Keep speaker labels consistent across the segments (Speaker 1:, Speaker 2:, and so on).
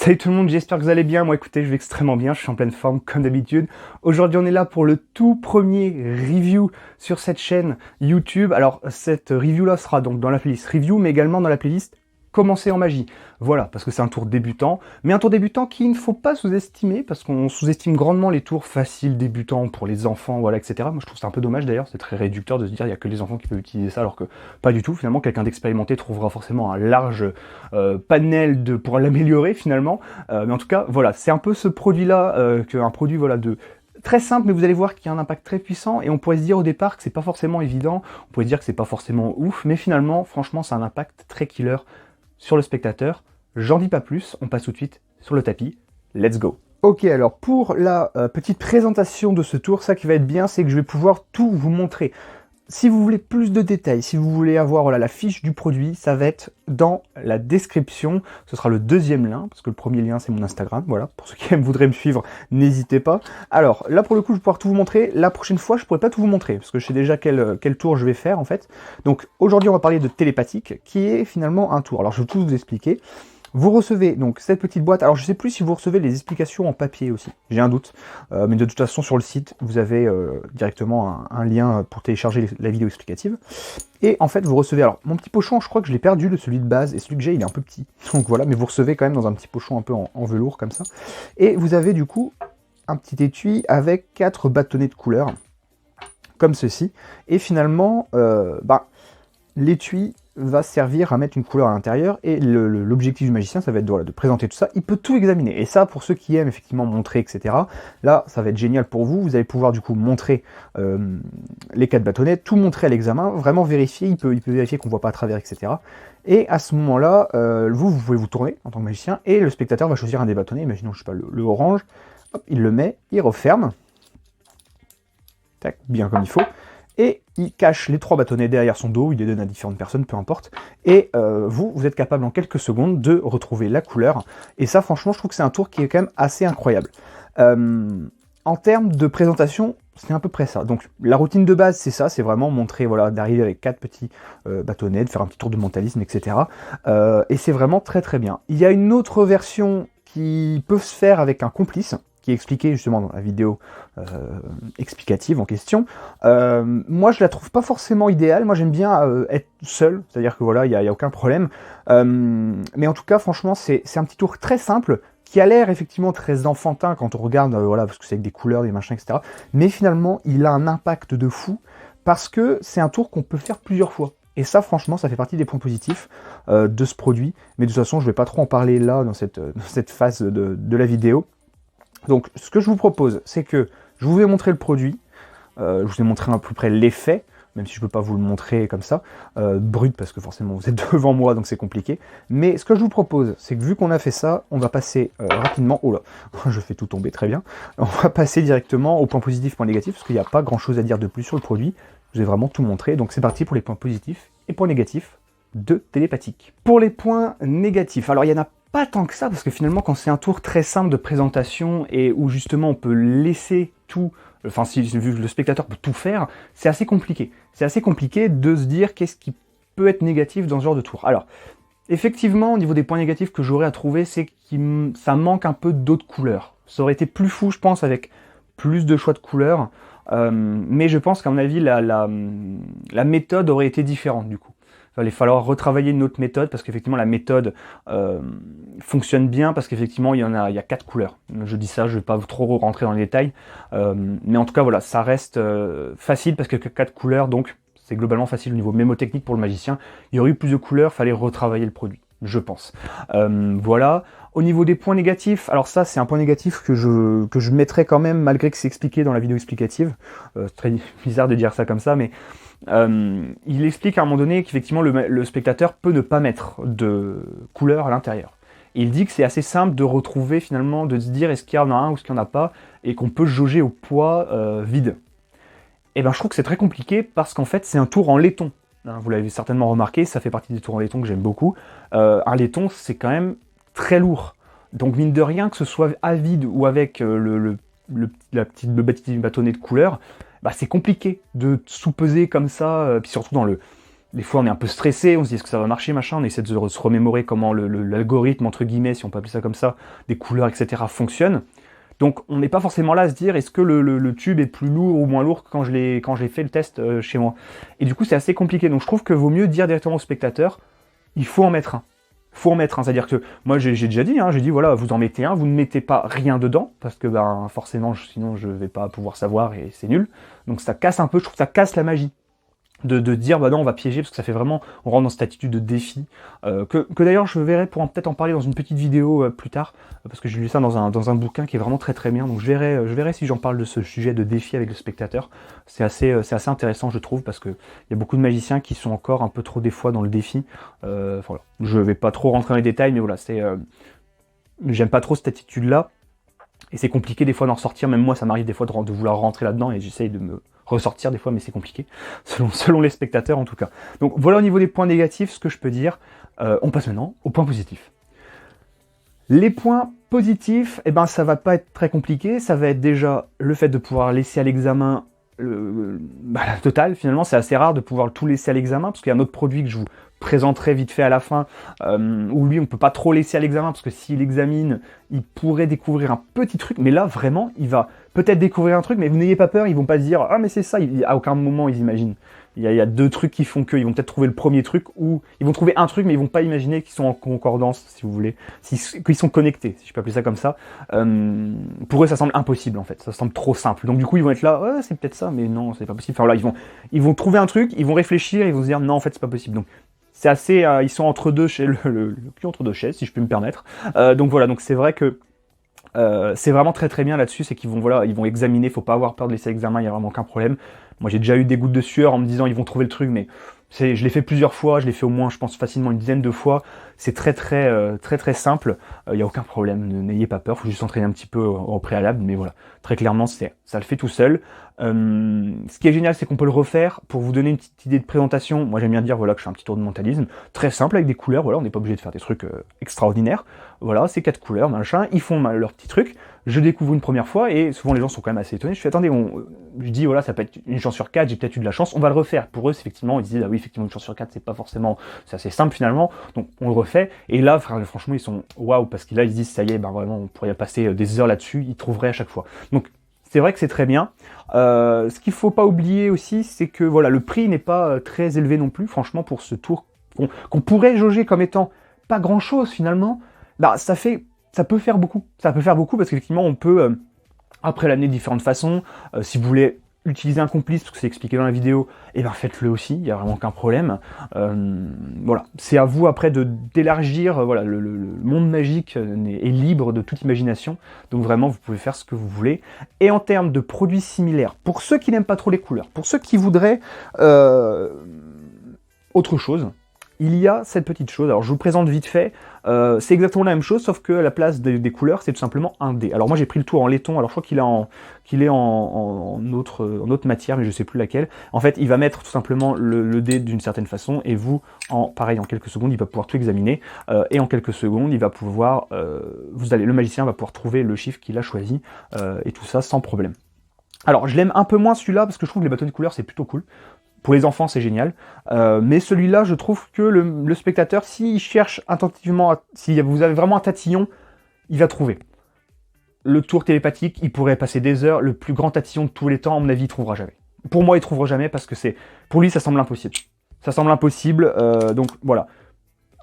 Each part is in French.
Speaker 1: Salut tout le monde, j'espère que vous allez bien. Moi écoutez, je vais extrêmement bien, je suis en pleine forme comme d'habitude. Aujourd'hui on est là pour le tout premier review sur cette chaîne YouTube. Alors cette review là sera donc dans la playlist review mais également dans la playlist commencer en magie. Voilà, parce que c'est un tour débutant, mais un tour débutant qu'il ne faut pas sous-estimer, parce qu'on sous-estime grandement les tours faciles débutants pour les enfants, voilà, etc. Moi je trouve ça un peu dommage d'ailleurs, c'est très réducteur de se dire il n'y a que les enfants qui peuvent utiliser ça, alors que pas du tout, finalement quelqu'un d'expérimenté trouvera forcément un large panel pour l'améliorer finalement. Mais en tout cas, voilà, c'est un peu ce produit-là, un produit voilà, très simple, mais vous allez voir qu'il y a un impact très puissant, et on pourrait se dire au départ que c'est pas forcément évident, on pourrait se dire que c'est pas forcément ouf, mais finalement, franchement, c'est un impact très killer sur le spectateur. J'en dis pas plus, on passe tout de suite sur le tapis. Let's go. Ok, alors pour la petite présentation de ce tour, ça qui va être bien, c'est que je vais pouvoir tout vous montrer. Si vous voulez plus de détails, si vous voulez avoir voilà, la fiche du produit, ça va être dans la description. Ce sera le deuxième lien, parce que le premier lien c'est mon Instagram. Voilà, pour ceux qui voudraient me suivre, n'hésitez pas. Alors là pour le coup, je vais pouvoir tout vous montrer. La prochaine fois, je ne pourrai pas tout vous montrer, parce que je sais déjà quel tour je vais faire en fait. Donc aujourd'hui, on va parler de télépathique, qui est finalement un tour. Alors je vais tout vous expliquer. Vous recevez donc cette petite boîte, alors je ne sais plus si vous recevez les explications en papier aussi, j'ai un doute, mais de toute façon sur le site, vous avez directement un lien pour télécharger la vidéo explicative. Et en fait, vous recevez, alors mon petit pochon, je crois que je l'ai perdu, celui de base, et celui que j'ai, il est un peu petit. Donc voilà, mais vous recevez quand même dans un petit pochon un peu en velours comme ça. Et vous avez du coup un petit étui avec 4 bâtonnets de couleurs, comme ceci. Et finalement, l'étui va servir à mettre une couleur à l'intérieur, et l'objectif du magicien, ça va être de présenter tout ça. Il peut tout examiner, et ça, pour ceux qui aiment effectivement montrer, etc., là, ça va être génial pour vous. Vous allez pouvoir du coup montrer les 4 bâtonnets, tout montrer à l'examen, vraiment vérifier, il peut vérifier qu'on ne voit pas à travers, etc. Et à ce moment-là, vous pouvez vous tourner en tant que magicien, et le spectateur va choisir un des bâtonnets, imaginons, je sais pas, le orange, hop, il le met, il referme, tac, bien comme il faut, et il cache les 3 bâtonnets derrière son dos, il les donne à différentes personnes, peu importe, et vous êtes capable en quelques secondes de retrouver la couleur, et ça franchement je trouve que c'est un tour qui est quand même assez incroyable. En termes de présentation, c'est à peu près ça. Donc la routine de base c'est ça, c'est vraiment montrer, voilà, d'arriver avec 4 petits bâtonnets, de faire un petit tour de mentalisme, etc. Et c'est vraiment très très bien. Il y a une autre version qui peut se faire avec un complice, qui est expliqué justement dans la vidéo explicative en question. Moi, je la trouve pas forcément idéale. Moi, j'aime bien être seul, c'est-à-dire que voilà, il n'y a aucun problème. Mais en tout cas, franchement, c'est un petit tour très simple, qui a l'air effectivement très enfantin quand on regarde, voilà, parce que c'est avec des couleurs, des machins, etc. Mais finalement, il a un impact de fou, parce que c'est un tour qu'on peut faire plusieurs fois. Et ça, franchement, ça fait partie des points positifs de ce produit. Mais de toute façon, je ne vais pas trop en parler là, dans cette phase de la vidéo. Donc ce que je vous propose, c'est que je vous vais montrer le produit, je vous ai montré à peu près l'effet, même si je ne peux pas vous le montrer comme ça, brut, parce que forcément vous êtes devant moi, donc c'est compliqué. Mais ce que je vous propose, c'est que vu qu'on a fait ça, on va passer rapidement, oh là, je fais tout tomber, très bien, on va passer directement aux points positifs, points négatifs, parce qu'il n'y a pas grand chose à dire de plus sur le produit, je vous ai vraiment tout montré, donc c'est parti pour les points positifs et points négatifs de télépathique. Pour les points négatifs, alors il y en a pas tant que ça, parce que finalement quand c'est un tour très simple de présentation et où justement on peut laisser tout, enfin si vu que le spectateur peut tout faire, c'est assez compliqué. C'est assez compliqué de se dire qu'est-ce qui peut être négatif dans ce genre de tour. Alors, effectivement, au niveau des points négatifs que j'aurais à trouver, c'est que ça manque un peu d'autres couleurs. Ça aurait été plus fou, je pense, avec plus de choix de couleurs, mais je pense qu'à mon avis, la méthode aurait été différente du coup. Il va falloir retravailler une autre méthode, parce qu'effectivement la méthode fonctionne bien, parce qu'effectivement il y a 4 couleurs. Je dis ça, je ne vais pas trop rentrer dans les détails, mais en tout cas voilà, ça reste facile, parce que 4 couleurs, donc c'est globalement facile au niveau mémotechnique pour le magicien. Il y aurait eu plus de couleurs, il fallait retravailler le produit, je pense. Voilà. Au niveau des points négatifs, alors ça c'est un point négatif que je mettrais quand même, malgré que c'est expliqué dans la vidéo explicative. C'est très bizarre de dire ça comme ça, mais il explique à un moment donné qu'effectivement le spectateur peut ne pas mettre de couleur à l'intérieur. Il dit que c'est assez simple de retrouver finalement, de se dire est-ce qu'il y en a un ou est-ce qu'il n'y en a pas, et qu'on peut jauger au poids vide. Et ben je trouve que c'est très compliqué, parce qu'en fait c'est un tour en laiton. Hein, vous l'avez certainement remarqué, ça fait partie des tours en laiton que j'aime beaucoup. Un laiton c'est quand même très lourd. Donc mine de rien, que ce soit à vide ou avec le petit bâtonnet de couleur, bah, c'est compliqué de sous-peser comme ça, puis surtout des fois on est un peu stressé, on se dit est-ce que ça va marcher, machin, on essaie de se remémorer comment l'algorithme, entre guillemets, si on peut appeler ça comme ça, des couleurs, etc. fonctionne. Donc on n'est pas forcément là à se dire est-ce que le tube est plus lourd ou moins lourd que quand j'ai fait le test chez moi. Et du coup c'est assez compliqué, donc je trouve que vaut mieux dire directement au spectateur, il faut en mettre un. Faut en mettre un, c'est-à-dire que moi j'ai déjà dit, j'ai dit voilà, vous en mettez un, vous ne mettez pas rien dedans, parce que ben forcément sinon je vais pas pouvoir savoir et c'est nul. Donc ça casse un peu, je trouve que ça casse la magie. De dire bah non on va piéger parce que ça fait vraiment, on rentre dans cette attitude de défi que d'ailleurs je verrai pour peut-être en parler dans une petite vidéo plus tard parce que j'ai lu ça dans un bouquin qui est vraiment très très bien, donc je verrai si j'en parle de ce sujet de défi avec le spectateur. C'est assez intéressant je trouve, parce que il y a beaucoup de magiciens qui sont encore un peu trop des fois dans le défi. Voilà, je vais pas trop rentrer dans les détails, mais voilà, j'aime pas trop cette attitude là. Et c'est compliqué des fois d'en sortir, même moi ça m'arrive des fois de vouloir rentrer là-dedans et j'essaye de me ressortir des fois, mais c'est compliqué, selon les spectateurs en tout cas. Donc voilà au niveau des points négatifs ce que je peux dire. On passe maintenant aux points positifs. Les points positifs, eh ben, ça va pas être très compliqué, ça va être déjà le fait de pouvoir laisser à l'examen la totale. Finalement c'est assez rare de pouvoir tout laisser à l'examen, parce qu'il y a un autre produit que je vous présenterai vite fait à la fin, où lui on peut pas trop laisser à l'examen, parce que s'il examine, il pourrait découvrir un petit truc, mais là vraiment, il va peut-être découvrir un truc, mais vous n'ayez pas peur, ils vont pas se dire « Ah mais c'est ça », à aucun moment ils imaginent. Il y a deux trucs qui font que, ils vont peut-être trouver le premier truc, ou ils vont trouver un truc, mais ils vont pas imaginer qu'ils sont en concordance, si vous voulez, qu'ils sont connectés, si je peux appeler ça comme ça. Pour eux ça semble impossible en fait, ça semble trop simple. Donc du coup ils vont être là « Ouais, c'est peut-être ça, mais non, c'est pas possible ». Enfin voilà, ils vont trouver un truc, ils vont réfléchir, ils vont se dire « Non, en fait c'est pas possible ». Donc c'est assez, ils sont entre deux chez le cul entre deux chaises, si je peux me permettre. Donc voilà, donc c'est vrai que c'est vraiment très très bien là-dessus, c'est qu'ils vont examiner, faut pas avoir peur de laisser l'examen, il y a vraiment aucun problème. Moi j'ai déjà eu des gouttes de sueur en me disant ils vont trouver le truc, mais je l'ai fait plusieurs fois, je l'ai fait au moins je pense facilement une dizaine de fois. C'est très simple, il n'y a aucun problème, n'ayez pas peur, faut juste s'entraîner un petit peu au préalable, mais voilà, très clairement ça le fait tout seul. Ce qui est génial, c'est qu'on peut le refaire. Pour vous donner une petite idée de présentation, moi j'aime bien dire voilà que je fais un petit tour de mentalisme, très simple avec des couleurs, voilà, on n'est pas obligé de faire des trucs extraordinaires. Voilà, c'est 4 couleurs, machin, ils font leur petit truc, je découvre une première fois, et souvent les gens sont quand même assez étonnés, je fais attendez, je dis voilà, ça peut être une chance sur 4, j'ai peut-être eu de la chance, on va le refaire. Pour eux, effectivement, ils disent ah oui, effectivement, une chance sur 4, c'est pas forcément, c'est assez simple finalement, donc on le refait, et là, franchement, ils sont waouh, parce que là, ils se disent ça y est, ben vraiment, on pourrait passer des heures là-dessus, ils trouveraient à chaque fois. Donc, c'est vrai que c'est très bien. Ce qu'il faut pas oublier aussi, c'est que voilà, le prix n'est pas très élevé non plus, franchement, pour ce tour qu'on pourrait jauger comme étant pas grand-chose finalement. Bah, ça peut faire beaucoup. Ça peut faire beaucoup parce qu'effectivement, on peut après l'amener de différentes façons. Si vous voulez utiliser un complice, parce que c'est expliqué dans la vidéo, et ben faites-le aussi, il n'y a vraiment aucun problème. Voilà, c'est à vous après d'élargir, voilà, le monde magique est libre de toute imagination, donc vraiment vous pouvez faire ce que vous voulez. Et en termes de produits similaires, pour ceux qui n'aiment pas trop les couleurs, pour ceux qui voudraient autre chose, il y a cette petite chose, alors je vous présente vite fait, c'est exactement la même chose, sauf que à la place des couleurs, c'est tout simplement un dé. Alors moi j'ai pris le tour en laiton, alors je crois qu'il est en autre matière, mais je sais plus laquelle. En fait, il va mettre tout simplement le dé d'une certaine façon, et vous, pareil, en quelques secondes, il va pouvoir tout examiner, et en quelques secondes, il va pouvoir, le magicien va pouvoir trouver le chiffre qu'il a choisi, et tout ça sans problème. Alors je l'aime un peu moins celui-là, parce que je trouve que les bâtonnets de couleurs c'est plutôt cool. Pour les enfants, c'est génial. Mais celui-là, je trouve que le spectateur, s'il cherche attentivement, si vous avez vraiment un tatillon, il va trouver. Le tour télépathique, il pourrait passer des heures. Le plus grand tatillon de tous les temps, à mon avis, il trouvera jamais. Pour moi, il trouvera jamais parce que pour lui, ça semble impossible. Ça semble impossible, donc voilà.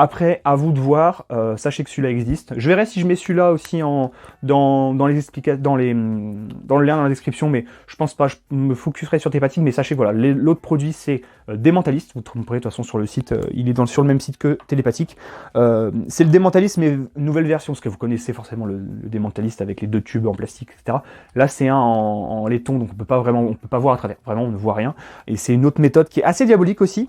Speaker 1: Après, à vous de voir, sachez que celui-là existe. Je verrai si je mets celui-là aussi dans le lien dans la description, mais je pense pas, je me focuserai sur thématique, mais sachez, voilà, l'autre produit c'est Démentaliste, vous trouverez de toute façon sur le site, il est sur le même site que Télépathique. C'est le Démentaliste, mais nouvelle version, parce que vous connaissez forcément le Démentaliste avec les deux tubes en plastique, etc. Là c'est un en laiton, donc on peut pas voir à travers, vraiment on ne voit rien, et c'est une autre méthode qui est assez diabolique aussi,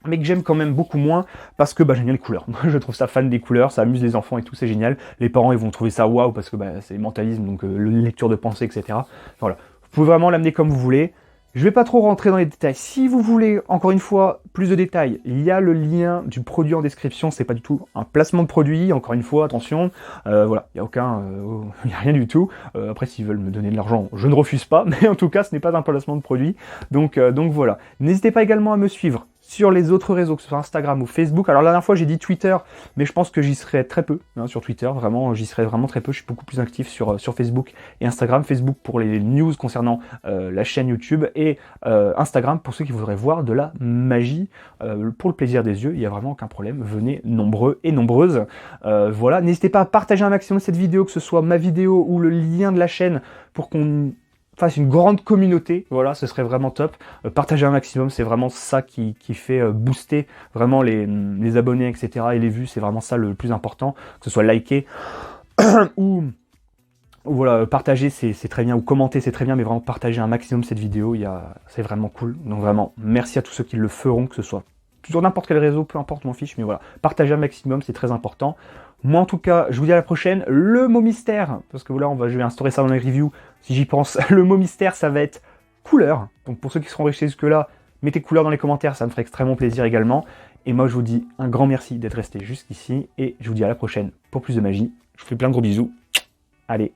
Speaker 1: mais que j'aime quand même beaucoup moins, parce que j'aime bien les couleurs. Je trouve ça fan des couleurs, ça amuse les enfants et tout, c'est génial. Les parents, ils vont trouver ça waouh, parce que c'est mentalisme, donc lecture de pensée, etc. Voilà. Vous pouvez vraiment l'amener comme vous voulez. Je vais pas trop rentrer dans les détails. Si vous voulez, encore une fois, plus de détails, il y a le lien du produit en description, c'est pas du tout un placement de produit, encore une fois, attention, voilà, il n'y a y a rien du tout. Après, s'ils veulent me donner de l'argent, je ne refuse pas, mais en tout cas, ce n'est pas un placement de produit. Donc voilà. N'hésitez pas également à me suivre sur les autres réseaux, que ce soit Instagram ou Facebook. Alors la dernière fois j'ai dit Twitter, mais je pense que j'y serai très peu sur Twitter, vraiment, j'y serai vraiment très peu. Je suis beaucoup plus actif sur Facebook et Instagram. Facebook pour les news concernant la chaîne YouTube et Instagram pour ceux qui voudraient voir de la magie pour le plaisir des yeux. Il n'y a vraiment aucun problème, venez nombreux et nombreuses. Voilà, n'hésitez pas à partager un maximum cette vidéo, que ce soit ma vidéo ou le lien de la chaîne pour qu'on fasse une grande communauté, voilà, ce serait vraiment top. Partager un maximum, c'est vraiment ça qui fait booster vraiment les abonnés, etc. et les vues, c'est vraiment ça le plus important, que ce soit liker ou voilà, partager c'est très bien, ou commenter c'est très bien, mais vraiment partager un maximum cette vidéo, c'est vraiment cool. Donc vraiment, merci à tous ceux qui le feront, que ce soit sur n'importe quel réseau, peu importe, m'en fiche, mais voilà, partagez un maximum, c'est très important. Moi en tout cas, je vous dis à la prochaine. Le mot mystère, parce que voilà, je vais instaurer ça dans les reviews, si j'y pense, le mot mystère, ça va être couleur. Donc pour ceux qui seront restés jusque-là, mettez couleur dans les commentaires, ça me ferait extrêmement plaisir également. Et moi je vous dis un grand merci d'être resté jusqu'ici, et je vous dis à la prochaine pour plus de magie. Je vous fais plein de gros bisous. Allez.